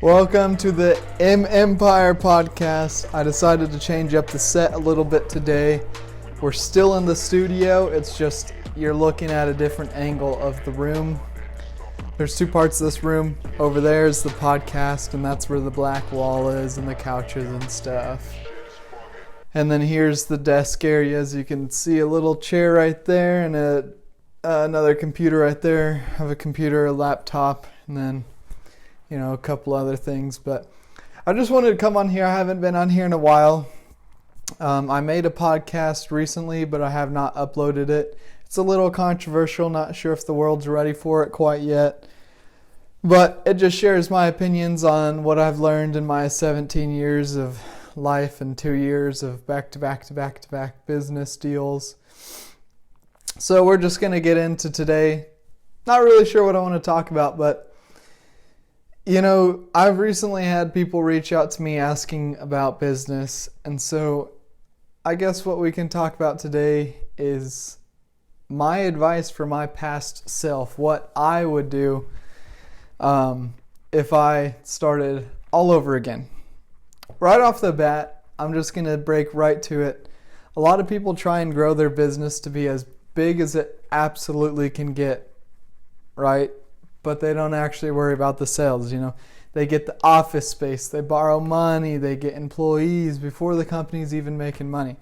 Welcome to the M Empire podcast. I decided to change up the set a little bit today. We're still in the studio. It's just you're looking at a different angle of the room. There's two parts of this room. Over there is the podcast, and that's where the black wall is and the couches and stuff. And then here's the desk area. As you can see, a little chair right there and another computer right there. I have a computer, a laptop, and then a couple other things. But I just wanted to come on here. I haven't been on here in a while. I made a podcast recently, but I have not uploaded it. It's a little controversial. Not sure if the world's ready for it quite yet. But it just shares my opinions on what I've learned in my 17 years of life and 2 years of back-to-back business deals. So we're just going to get into today. Not really sure what I want to talk about, but I've recently had people reach out to me asking about business. And so I guess what we can talk about today is my advice for my past self, what I would do if I started all over again. Right off the bat, I'm just going to break right to it. A lot of people try and grow their business to be as big as it absolutely can get, right? But they don't actually worry about the sales. They get the office space, they borrow money, they get employees before the company's even making money.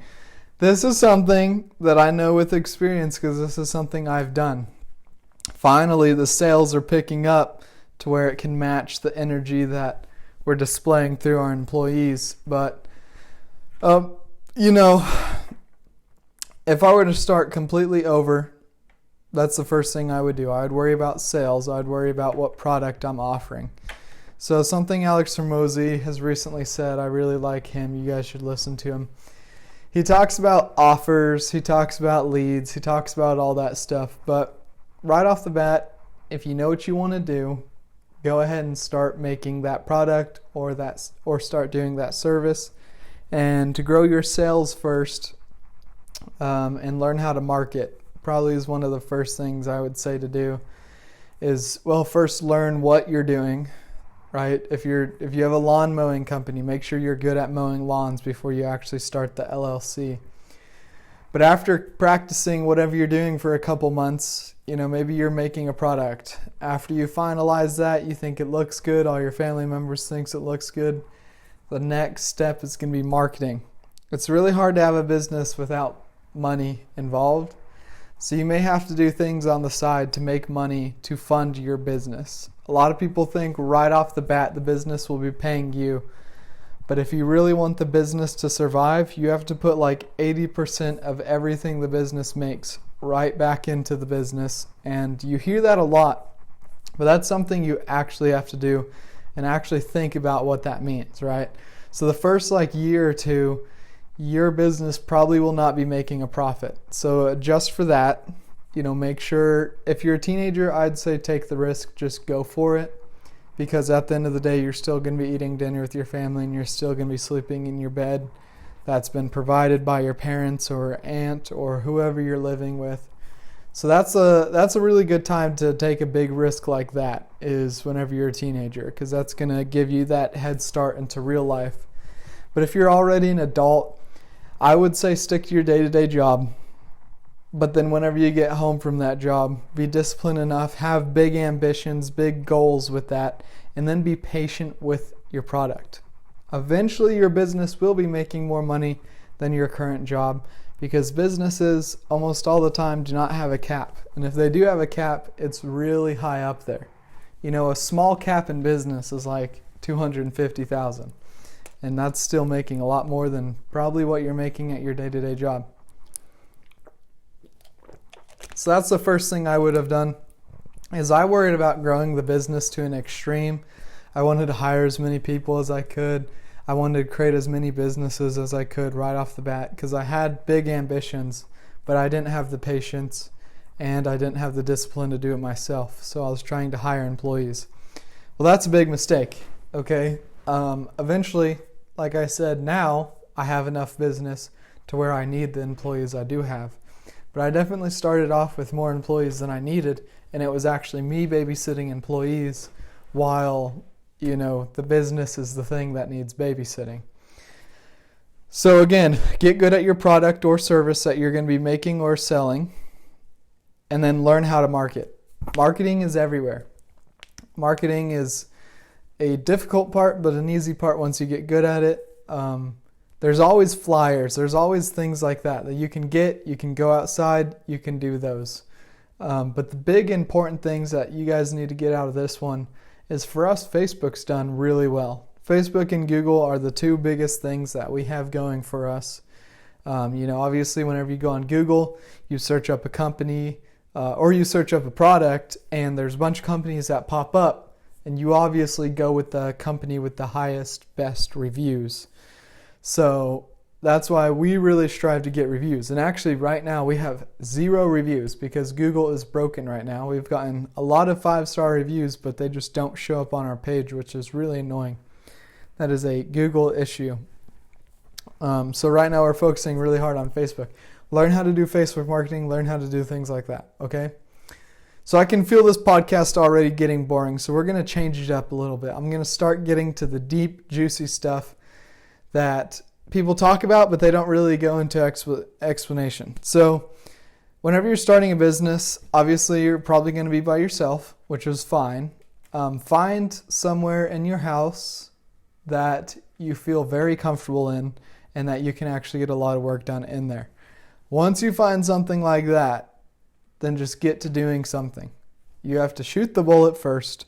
This is something that I know with experience because this is something I've done. Finally, the sales are picking up to where it can match the energy that we're displaying through our employees. But, if I were to start completely over, that's the first thing I would do. I'd worry about sales. I'd worry about what product I'm offering. So something Alex Hormozi has recently said, I really like him. You guys should listen to him. He talks about offers. He talks about leads. He talks about all that stuff. But right off the bat, if you know what you want to do, go ahead and start making that product or start doing that service. And to grow your sales first and learn how to market probably is one of the first things I would say to do is, first learn what you're doing, right? If you have a lawn mowing company, make sure you're good at mowing lawns before you actually start the LLC. But after practicing whatever you're doing for a couple months, maybe you're making a product. After you finalize that, you think it looks good, all your family members thinks it looks good. The next step is going to be marketing. It's really hard to have a business without money involved. So you may have to do things on the side to make money to fund your business. A lot of people think right off the bat the business will be paying you. But if you really want the business to survive, you have to put like 80% of everything the business makes right back into the business. And you hear that a lot, but that's something you actually have to do and actually think about what that means, right? So the first year or two, your business probably will not be making a profit. So just for that, make sure if you're a teenager, I'd say take the risk, just go for it. Because at the end of the day, you're still going to be eating dinner with your family and you're still going to be sleeping in your bed that's been provided by your parents or aunt or whoever you're living with. So that's a really good time to take a big risk like that is whenever you're a teenager, because that's going to give you that head start into real life. But if you're already an adult, I would say stick to your day-to-day job. But then whenever you get home from that job, be disciplined enough, have big ambitions, big goals with that, and then be patient with your product. Eventually your business will be making more money than your current job because businesses almost all the time do not have a cap. And if they do have a cap, it's really high up there. A small cap in business is like $250,000. And that's still making a lot more than probably what you're making at your day-to-day job. So that's the first thing I would have done is I worried about growing the business to an extreme. I wanted to hire as many people as I could. I wanted to create as many businesses as I could right off the bat because I had big ambitions, but I didn't have the patience and I didn't have the discipline to do it myself. So I was trying to hire employees. Well, that's a big mistake, okay? Eventually, like I said, now I have enough business to where I need the employees I do have. But I definitely started off with more employees than I needed, and it was actually me babysitting employees while, the business is the thing that needs babysitting. So again, get good at your product or service that you're going to be making or selling, and then learn how to market. Marketing is everywhere. Marketing is a difficult part, but an easy part once you get good at it. There's always flyers. There's always things like that you can get. You can go outside. You can do those. But the big important things that you guys need to get out of this one is, for us, Facebook's done really well. Facebook and Google are the two biggest things that we have going for us. Obviously, whenever you go on Google, you search up a company or you search up a product, and there's a bunch of companies that pop up, and you obviously go with the company with the highest, best reviews. So that's why we really strive to get reviews. And actually, right now, we have 0 reviews because Google is broken right now. We've gotten a lot of 5-star reviews, but they just don't show up on our page, which is really annoying. That is a Google issue. So right now we're focusing really hard on Facebook. Learn how to do Facebook marketing. Learn how to do things like that, okay? So I can feel this podcast already getting boring, so we're going to change it up a little bit. I'm going to start getting to the deep, juicy stuff that people talk about, but they don't really go into explanation. So whenever you're starting a business, obviously you're probably going to be by yourself, which is fine. Find somewhere in your house that you feel very comfortable in and that you can actually get a lot of work done in there. Once you find something like that, then just get to doing something. You have to shoot the bullet first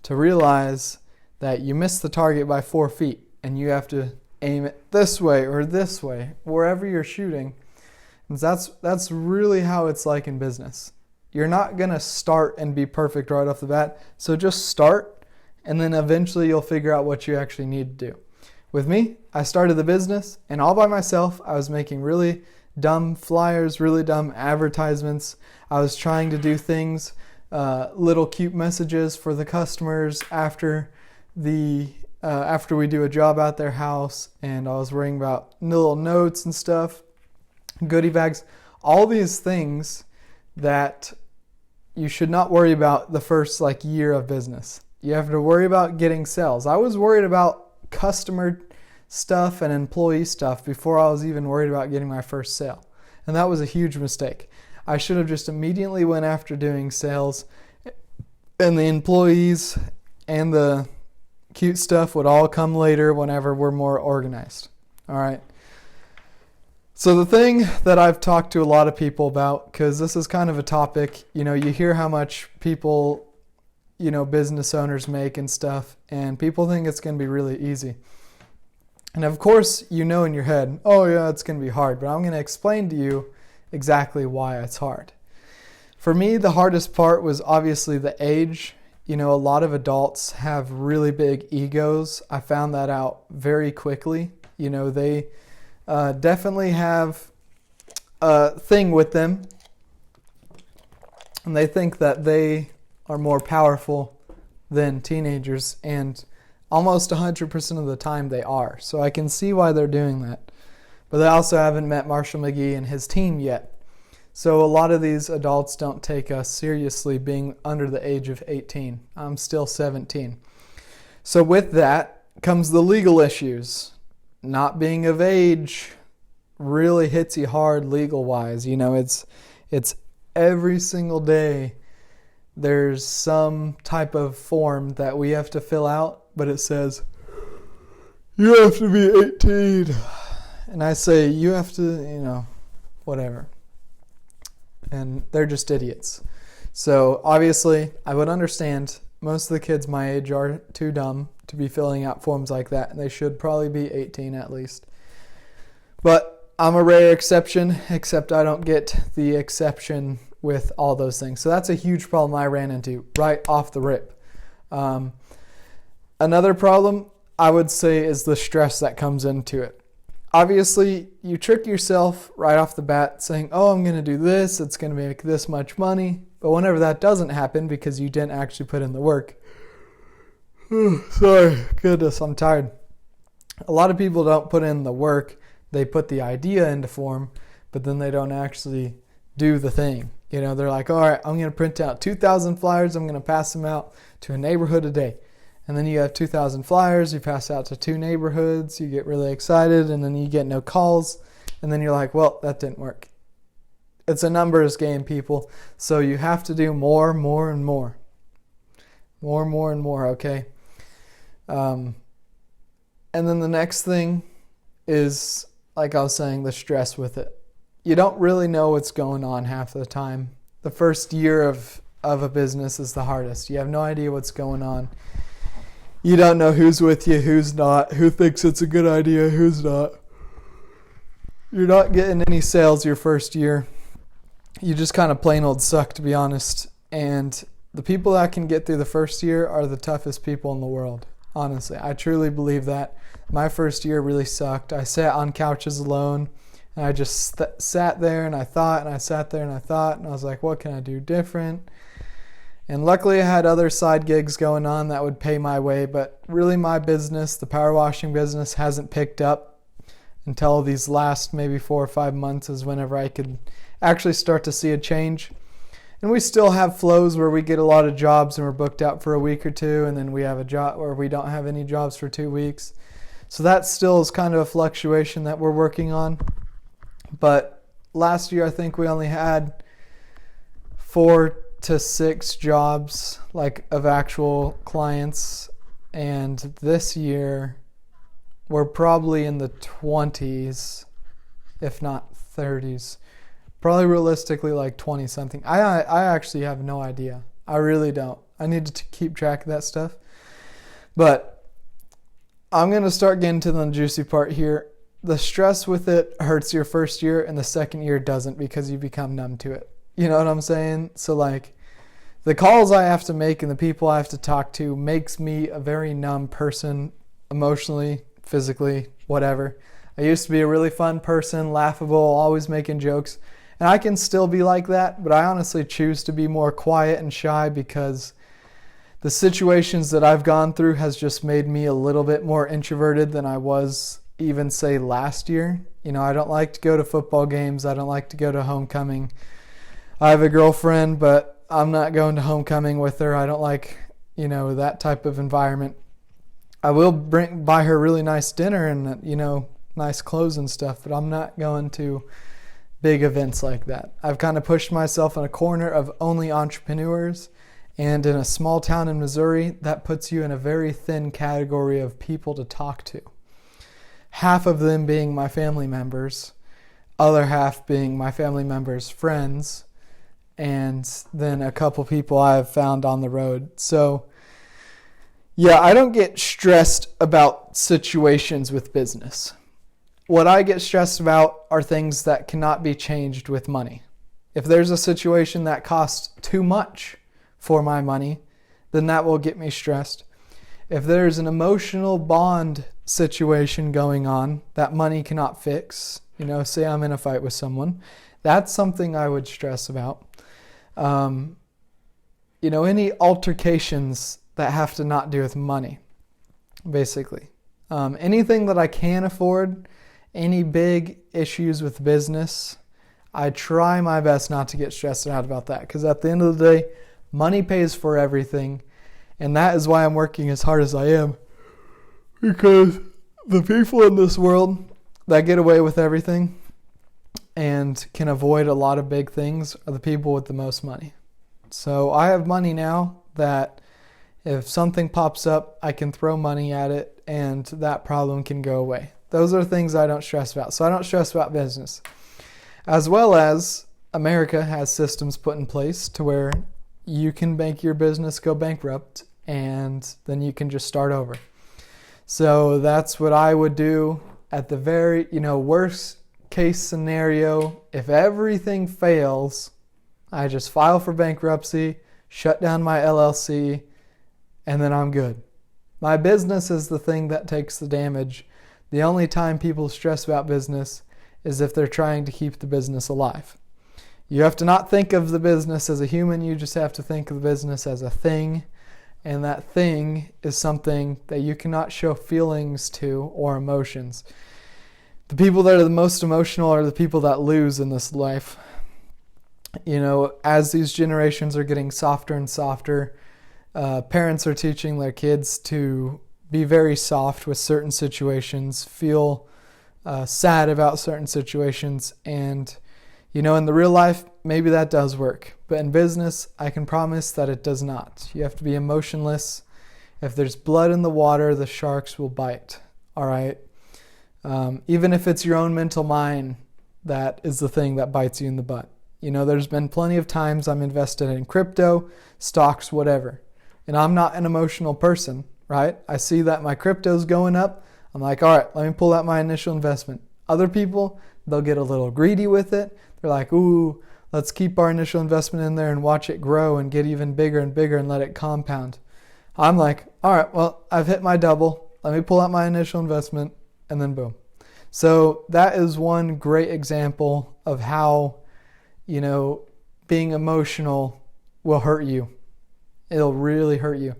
to realize that you missed the target by 4 feet, and you have to aim it this way or this way, wherever you're shooting. And that's really how it's like in business. You're not going to start and be perfect right off the bat, so just start. And then eventually you'll figure out what you actually need to do. With me, I started the business, and all by myself, I was making really dumb flyers, really dumb advertisements. I was trying to do things, little cute messages for the customers after we do a job at their house, and I was worrying about little notes and stuff, goodie bags, all these things that you should not worry about the first year of business. You have to worry about getting sales. I was worried about customer stuff and employee stuff before I was even worried about getting my first sale. And that was a huge mistake. I should have just immediately went after doing sales, and the employees and the cute stuff would all come later whenever we're more organized. All right. So the thing that I've talked to a lot of people about, because this is kind of a topic, you hear how much people business owners make and stuff, and people think it's going to be really easy. And of course, in your head, oh yeah, it's going to be hard, but I'm going to explain to you exactly why it's hard. For me, the hardest part was obviously the age. A lot of adults have really big egos. I found that out very quickly. They definitely have a thing with them, and they think that they are more powerful than teenagers, and almost 100% of the time they are. So I can see why they're doing that. But they also haven't met Marshall McGee and his team yet. So a lot of these adults don't take us seriously being under the age of 18. I'm still 17. So with that comes the legal issues. Not being of age really hits you hard legal-wise. It's every single day there's some type of form that we have to fill out, but it says, you have to be 18. And I say, you have to, whatever. And they're just idiots. So obviously, I would understand most of the kids my age are too dumb to be filling out forms like that, and they should probably be 18 at least. But I'm a rare exception, except I don't get the exception with all those things. So that's a huge problem I ran into right off the rip. Another problem I would say is the stress that comes into it. Obviously, you trick yourself right off the bat saying, oh, I'm going to do this, it's going to make this much money. But whenever that doesn't happen because you didn't actually put in the work, sorry, goodness, I'm tired. A lot of people don't put in the work. They put the idea into form, but then they don't actually do the thing. They're like, all right, I'm going to print out 2,000 flyers. I'm going to pass them out to a neighborhood a day. And then you have 2,000 flyers, you pass out to 2 neighborhoods, you get really excited, and then you get no calls, and then you're like, well, that didn't work. It's a numbers game, people. So you have to do more, and more. More and more, okay? And then the next thing is, like I was saying, the stress with it. You don't really know what's going on half of the time. The first year of a business is the hardest. You have no idea what's going on. You don't know who's with you, who's not, who thinks it's a good idea, who's not. You're not getting any sales your first year. You just kind of plain old suck, to be honest. And the people that can get through the first year are the toughest people in the world. Honestly, I truly believe that. My first year really sucked. I sat on couches alone, and I just sat there and I thought, and I sat there and I thought, and I was like, what can I do different? And luckily I had other side gigs going on that would pay my way, but really my business, the power washing business, hasn't picked up until these last maybe 4 or 5 months is whenever I could actually start to see a change. And we still have flows where we get a lot of jobs and we're booked out for a week or two, and then we have a job where we don't have any jobs for 2 weeks. So that still is kind of a fluctuation that we're working on. But last year I think we only had 4 to 6 jobs, like of actual clients, and this year we're probably in the 20s, if not 30s. Probably realistically like 20 something. I actually have no idea. I really don't. I need to keep track of that stuff. But I'm going to start getting to the juicy part here. The stress with it hurts your first year, and the second year doesn't because you become numb to it. You know what I'm saying? So like the calls I have to make and the people I have to talk to makes me a very numb person, emotionally, physically, whatever. I used to be a really fun person, laughable, always making jokes. And I can still be like that, but I honestly choose to be more quiet and shy because the situations that I've gone through has just made me a little bit more introverted than I was even, say, last year. You know, I don't like to go to football games. I don't like to go to homecoming. I have a girlfriend, but I'm not going to homecoming with her. I don't like, that type of environment. I will buy her really nice dinner and, nice clothes and stuff, but I'm not going to big events like that. I've kind of pushed myself in a corner of only entrepreneurs, and in a small town in Missouri, that puts you in a very thin category of people to talk to. Half of them being my family members, other half being my family members' friends, and then a couple people I have found on the road. So, yeah, I don't get stressed about situations with business. What I get stressed about are things that cannot be changed with money. If there's a situation that costs too much for my money, then that will get me stressed. If there's an emotional bond situation going on that money cannot fix, say I'm in a fight with someone, that's something I would stress about. Any altercations that have to not do with money, basically. Anything that I can afford, any big issues with business, I try my best not to get stressed out about that, because at the end of the day, money pays for everything, and that is why I'm working as hard as I am, because the people in this world that get away with everything and can avoid a lot of big things are the people with the most money. So I have money now that if something pops up, I can throw money at it and that problem can go away. Those are things I don't stress about. So I don't stress about business. As well as America has systems put in place to where you can make your business go bankrupt and then you can just start over. So that's what I would do at the very, worst case scenario. If everything fails, I just file for bankruptcy, shut down my LLC, and then I'm good. My business is the thing that takes the damage. The only time people stress about business is if they're trying to keep the business alive. You have to not think of the business as a human, you just have to think of the business as a thing, and that thing is something that you cannot show feelings to or emotions. The people that are the most emotional are the people that lose in this life. As these generations are getting softer and softer, Parents are teaching their kids to be very soft with certain situations, feel sad about certain situations, and in the real life, maybe that does work. But in business, I can promise that it does not. You have to be emotionless. If there's blood in the water, the sharks will bite. All right? Even if it's your own mental mind, that is the thing that bites you in the butt. There's been plenty of times I'm invested in crypto, stocks, whatever. And I'm not an emotional person, right? I see that my crypto's going up. I'm like, all right, let me pull out my initial investment. Other people, they'll get a little greedy with it. They're like, ooh, let's keep our initial investment in there and watch it grow and get even bigger and bigger and let it compound. I'm like, all right, well, I've hit my double. Let me pull out my initial investment, and then boom. So that is one great example of how, being emotional will hurt you. It'll really hurt you.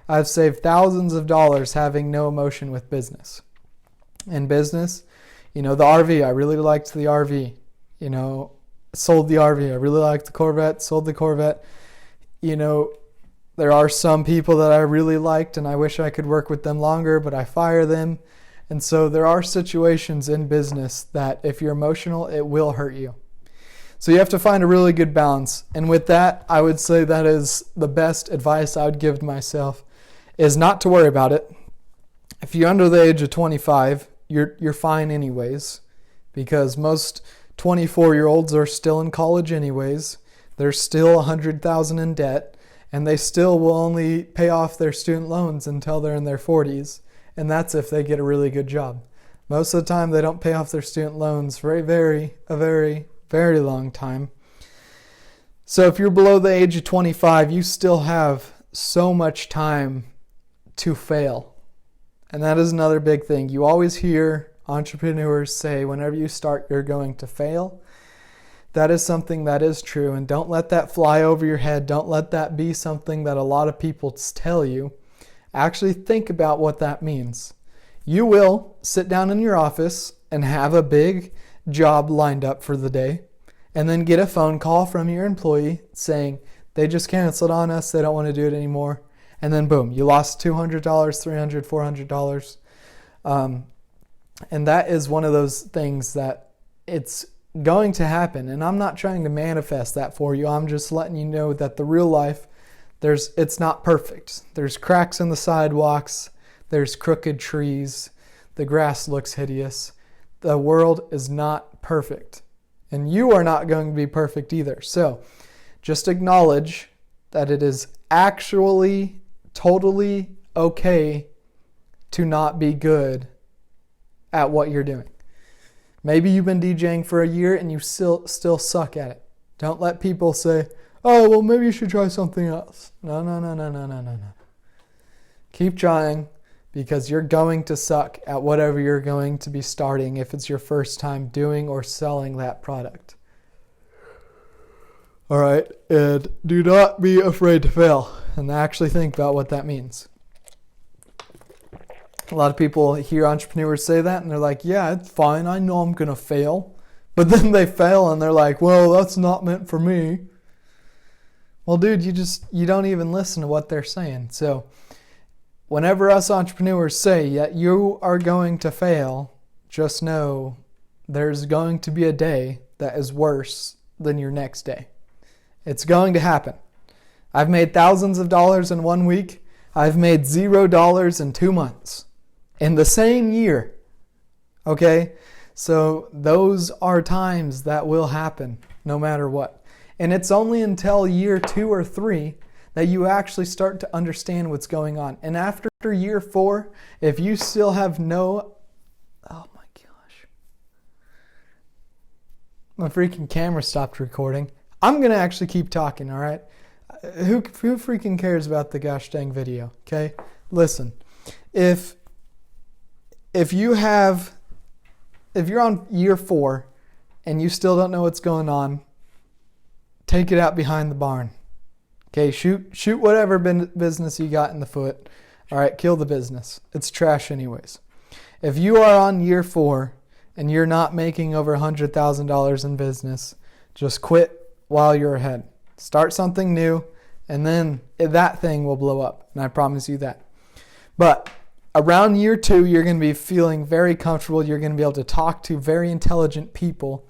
I've saved thousands of dollars having no emotion with business. In business, the RV, I really liked the RV. Sold the RV. I really liked the Corvette, sold the Corvette. There are some people that I really liked and I wish I could work with them longer, but I fire them. And so there are situations in business that if you're emotional, it will hurt you. So you have to find a really good balance. And with that, I would say that is the best advice I would give myself, is not to worry about it. If you're under the age of 25, you're fine anyways, because most 24-year-olds are still in college anyways. They're still $100,000 in debt, and they still will only pay off their student loans until they're in their 40s, and that's if they get a really good job. Most of the time, they don't pay off their student loans for a very long time. So if you're below the age of 25, you still have so much time to fail. And that is another big thing. You always hear entrepreneurs say, whenever you start, you're going to fail. That is something that is true, and don't let that fly over your head. Don't let that be something that a lot of people tell you. Actually think about what that means. You will sit down in your office and have a big job lined up for the day, and then get a phone call from your employee saying they just canceled on us, they don't want to do it anymore. And then boom, you lost $200, $300, $400. And that is one of those things that it's going to happen. And I'm not trying to manifest that for you. I'm just letting you know that the real life, it's not perfect. There's cracks in the sidewalks. There's crooked trees. The grass looks hideous. The world is not perfect. And you are not going to be perfect either. So just acknowledge that it is actually totally okay to not be good at what you're doing. Maybe you've been DJing for a year and you still suck at it. Don't let people say, oh, well, maybe you should try something else. No. Keep trying, because you're going to suck at whatever you're going to be starting if it's your first time doing or selling that product. All right, and do not be afraid to fail, and actually think about what that means. A lot of people hear entrepreneurs say that, and they're like, yeah, it's fine, I know I'm going to fail. But then they fail, and they're like, well, that's not meant for me. Well, dude, you don't even listen to what they're saying. So whenever us entrepreneurs say that you are going to fail, just know there's going to be a day that is worse than your next day. It's going to happen. I've made thousands of dollars in 1 week. I've made $0 in 2 months. In the same year. Okay? So those are times that will happen no matter what. And it's only until year 2 or 3 that you actually start to understand what's going on. And after year 4, if you still have oh my gosh. My freaking camera stopped recording. I'm going to actually keep talking, all right? Who freaking cares about the gosh dang video, okay? Listen, if you're on year 4 and you still don't know what's going on, take it out behind the barn. Okay, shoot whatever business you got in the foot. All right, kill the business. It's trash anyways. If you are on year 4 and you're not making over $100,000 in business, just quit while you're ahead. Start something new And then that thing will blow up, and I promise you that. But around year 2, you're going to be feeling very comfortable. You're going to be able to talk to very intelligent people,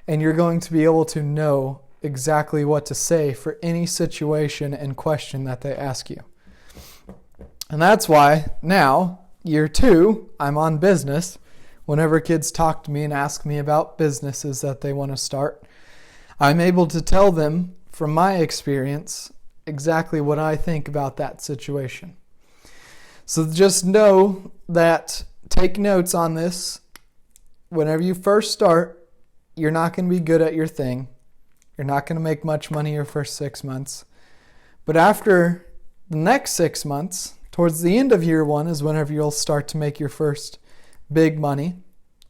and you're going to be able to know exactly what to say for any situation and question that they ask you. And that's why now, year 2, I'm on business. Whenever kids talk to me and ask me about businesses that they want to start, I'm able to tell them from my experience exactly what I think about that situation. So just know that, take notes on this. Whenever you first start, you're not going to be good at your thing. You're not going to make much money your first 6 months. But after the next 6 months, towards the end of year 1 is whenever you'll start to make your first big money.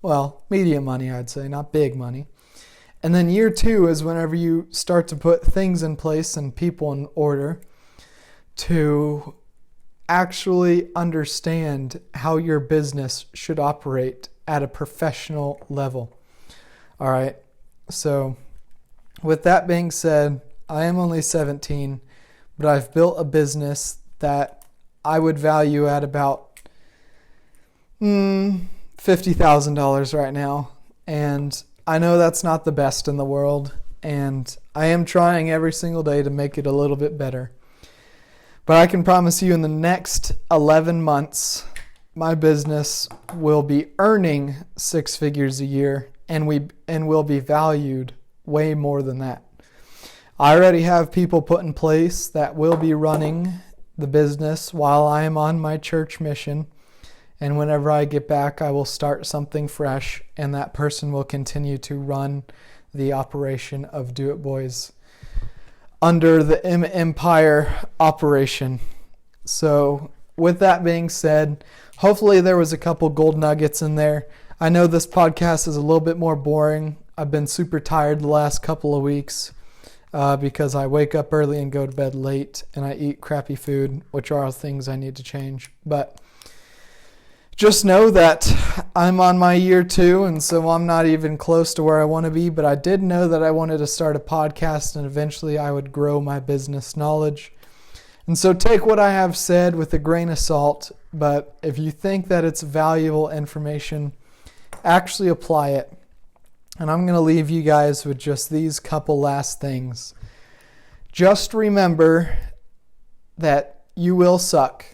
Well, medium money, I'd say, not big money. And then year 2 is whenever you start to put things in place and people in order to actually understand how your business should operate at a professional level. All right. So with that being said, I am only 17, but I've built a business that I would value at about $50,000 right now. And I know that's not the best in the world, and I am trying every single day to make it a little bit better. But I can promise you in the next 11 months, my business will be earning 6 figures a year, and will be valued way more than that. I already have people put in place that will be running the business while I am on my church mission. And whenever I get back, I will start something fresh, and that person will continue to run the operation of Do It Boys under the Empire operation. So with that being said, hopefully there was a couple gold nuggets in there. I know this podcast is a little bit more boring. I've been super tired the last couple of weeks because I wake up early and go to bed late, and I eat crappy food, which are things I need to change. But just know that I'm on my year 2, and so I'm not even close to where I want to be, but I did know that I wanted to start a podcast, and eventually I would grow my business knowledge. And so take what I have said with a grain of salt, but if you think that it's valuable information, actually apply it. And I'm going to leave you guys with just these couple last things. Just remember that you will suck,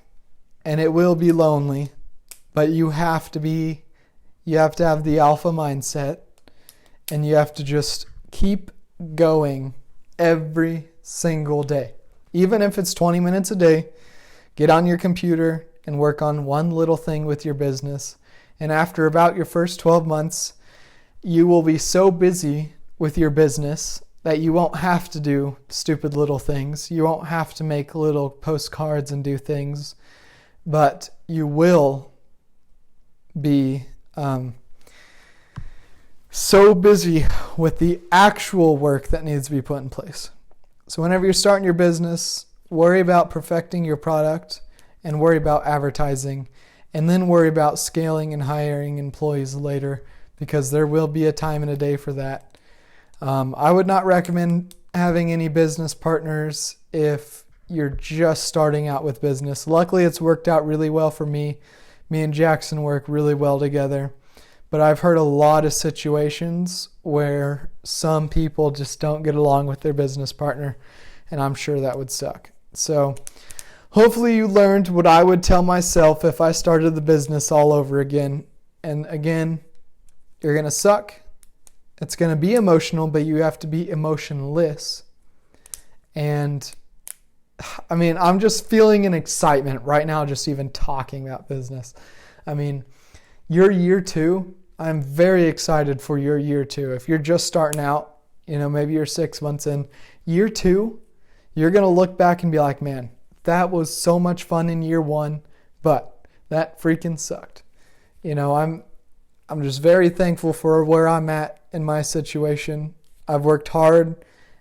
and it will be lonely. But you have to have the alpha mindset, and you have to just keep going every single day. Even if it's 20 minutes a day, get on your computer and work on one little thing with your business. And after about your first 12 months, you will be so busy with your business that you won't have to do stupid little things. You won't have to make little postcards and do things, but you will be so busy with the actual work that needs to be put in place. So whenever you're starting your business, worry about perfecting your product and worry about advertising, and then worry about scaling and hiring employees later, because there will be a time and a day for that. I would not recommend having any business partners if you're just starting out with business. Luckily, it's worked out really well for me. Me and Jackson work really well together, but I've heard a lot of situations where some people just don't get along with their business partner, and I'm sure that would suck. So hopefully you learned what I would tell myself if I started the business all over again. And again, you're going to suck. It's going to be emotional, but you have to be emotionless. And I mean, I'm just feeling an excitement right now just even talking about business. I mean, your year 2, I'm very excited for your year 2. If you're just starting out, maybe you're 6 months in, year 2, you're going to look back and be like, man, that was so much fun in year 1, but that freaking sucked. I'm just very thankful for where I'm at in my situation. I've worked hard,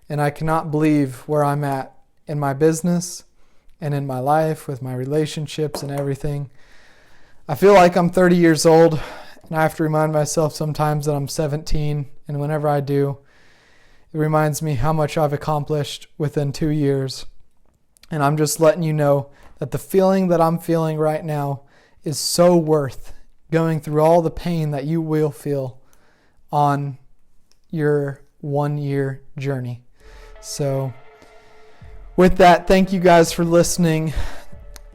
and I cannot believe where I'm at in my business and in my life with my relationships and everything. I feel like I'm 30 years old, and I have to remind myself sometimes that I'm 17, and whenever I do, it reminds me how much I've accomplished within 2 years. And I'm just letting you know that the feeling that I'm feeling right now is so worth going through all the pain that you will feel on your 1-year journey. So with that, thank you guys for listening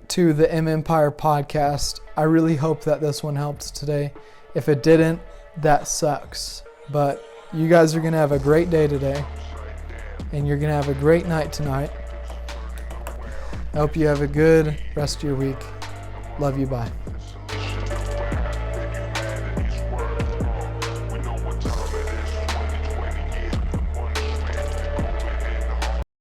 to the M Empire podcast. I really hope that this one helped today. If it didn't, that sucks. But you guys are going to have a great day today, and you're going to have a great night tonight. I hope you have a good rest of your week. Love you. Bye.